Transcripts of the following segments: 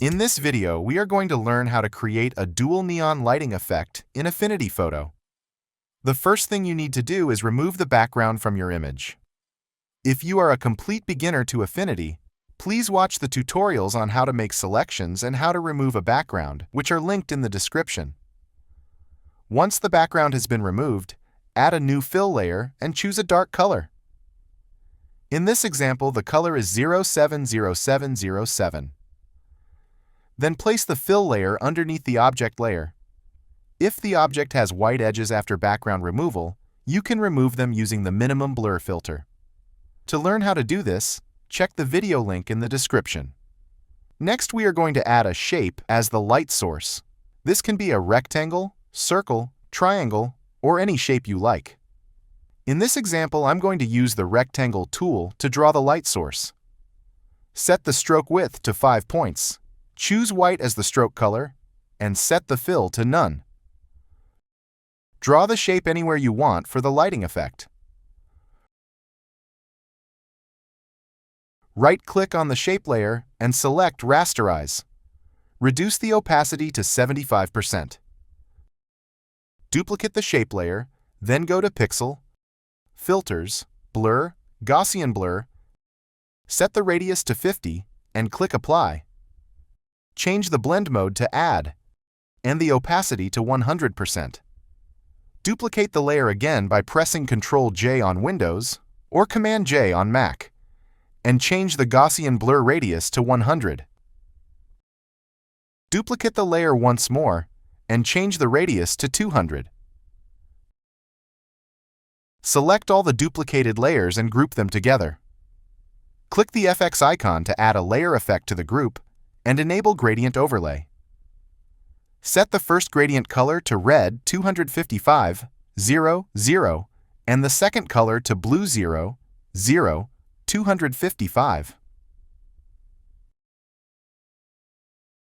In this video, we are going to learn how to create a dual neon lighting effect in Affinity Photo. The first thing you need to do is remove the background from your image. If you are a complete beginner to Affinity, please watch the tutorials on how to make selections and how to remove a background, which are linked in the description. Once the background has been removed, add a new fill layer and choose a dark color. In this example, the color is 070707. Then place the fill layer underneath the object layer. If the object has white edges after background removal, you can remove them using the minimum blur filter. To learn how to do this, check the video link in the description. Next, we are going to add a shape as the light source. This can be a rectangle, circle, triangle, or any shape you like. In this example, I'm going to use the rectangle tool to draw the light source. Set the stroke width to 5 points. Choose white as the stroke color, and set the fill to none. Draw the shape anywhere you want for the lighting effect. Right-click on the shape layer and select Rasterize. Reduce the opacity to 75%. Duplicate the shape layer, then go to Pixel, Filters, Blur, Gaussian Blur, set the radius to 50, and click Apply. Change the blend mode to Add, and the opacity to 100%. Duplicate the layer again by pressing Ctrl-J on Windows or Command-J on Mac, and change the Gaussian blur radius to 100. Duplicate the layer once more and change the radius to 200. Select all the duplicated layers and group them together. Click the FX icon to add a layer effect to the group and enable Gradient Overlay. Set the first gradient color to red 255, 0, 0, and the second color to blue 0, 0, 255.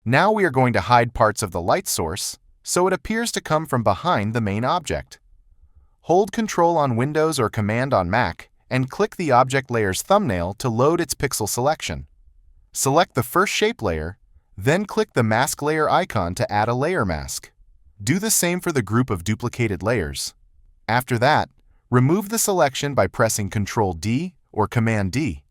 Now we are going to hide parts of the light source so it appears to come from behind the main object. Hold Ctrl on Windows or Command on Mac and click the object layer's thumbnail to load its pixel selection. Select the first shape layer, then click the mask layer icon to add a layer mask. Do the same for the group of duplicated layers. After that, remove the selection by pressing Ctrl-D or Command-D.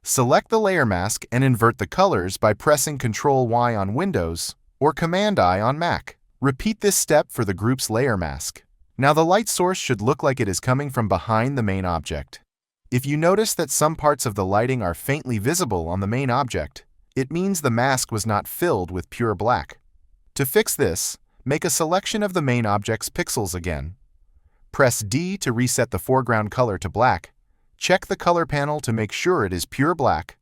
Select the layer mask and invert the colors by pressing Ctrl-Y on Windows or Command-I on Mac. Repeat this step for the group's layer mask. Now the light source should look like it is coming from behind the main object. If you notice that some parts of the lighting are faintly visible on the main object, it means the mask was not filled with pure black. To fix this, make a selection of the main object's pixels again. Press D to reset the foreground color to black. Check the color panel to make sure it is pure black.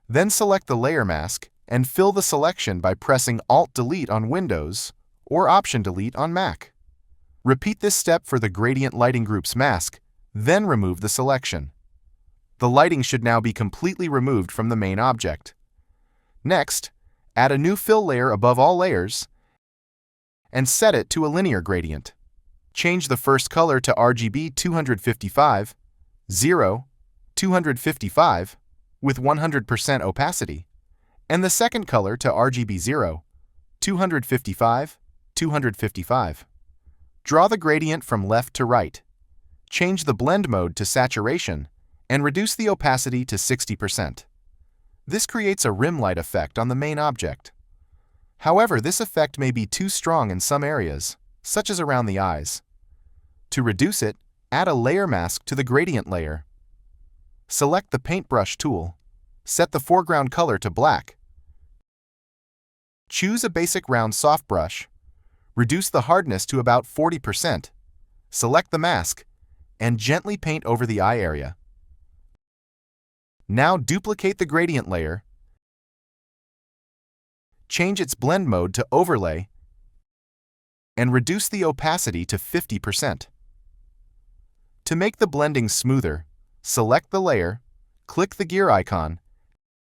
Then select the layer mask and fill the selection by pressing Alt-Delete on Windows or Option-Delete on Mac. Repeat this step for the gradient lighting group's mask, then remove the selection. The lighting should now be completely removed from the main object. Next, add a new fill layer above all layers and set it to a linear gradient. Change the first color to RGB 255, 0, 255 with 100% opacity, and the second color to RGB 0, 255, 255. Draw the gradient from left to right. Change the blend mode to saturation and reduce the opacity to 60%. This creates a rim light effect on the main object. However, this effect may be too strong in some areas, such as around the eyes. To reduce it, add a layer mask to the gradient layer. Select the paintbrush tool. Set the foreground color to black. Choose a basic round soft brush. Reduce the hardness to about 40%. Select the mask and gently paint over the eye area. Now duplicate the gradient layer. Change its blend mode to overlay and reduce the opacity to 50%. To make the blending smoother, select the layer, click the gear icon,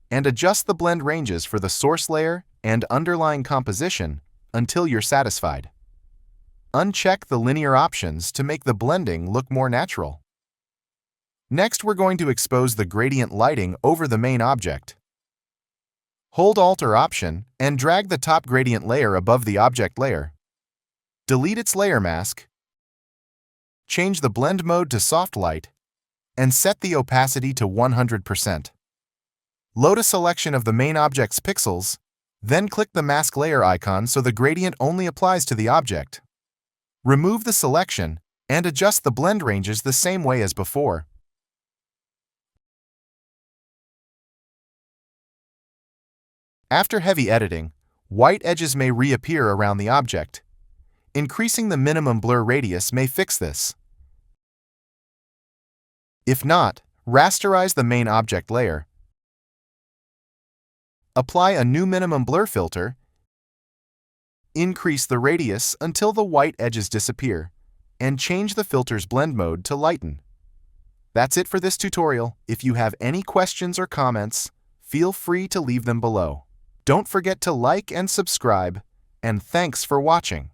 and adjust the blend ranges for the source layer and underlying composition until you're satisfied. Uncheck the linear options to make the blending look more natural. Next, we're going to expose the gradient lighting over the main object. Hold Alt or Option and drag the top gradient layer above the object layer. Delete its layer mask, change the blend mode to soft light, and set the opacity to 100%. Load a selection of the main object's pixels, then click the mask layer icon so the gradient only applies to the object. Remove the selection and adjust the blend ranges the same way as before. After heavy editing, white edges may reappear around the object. Increasing the minimum blur radius may fix this. If not, rasterize the main object layer. Apply a new minimum blur filter. Increase the radius until the white edges disappear, and change the filter's blend mode to lighten. That's it for this tutorial. If you have any questions or comments, feel free to leave them below. Don't forget to like and subscribe, and thanks for watching.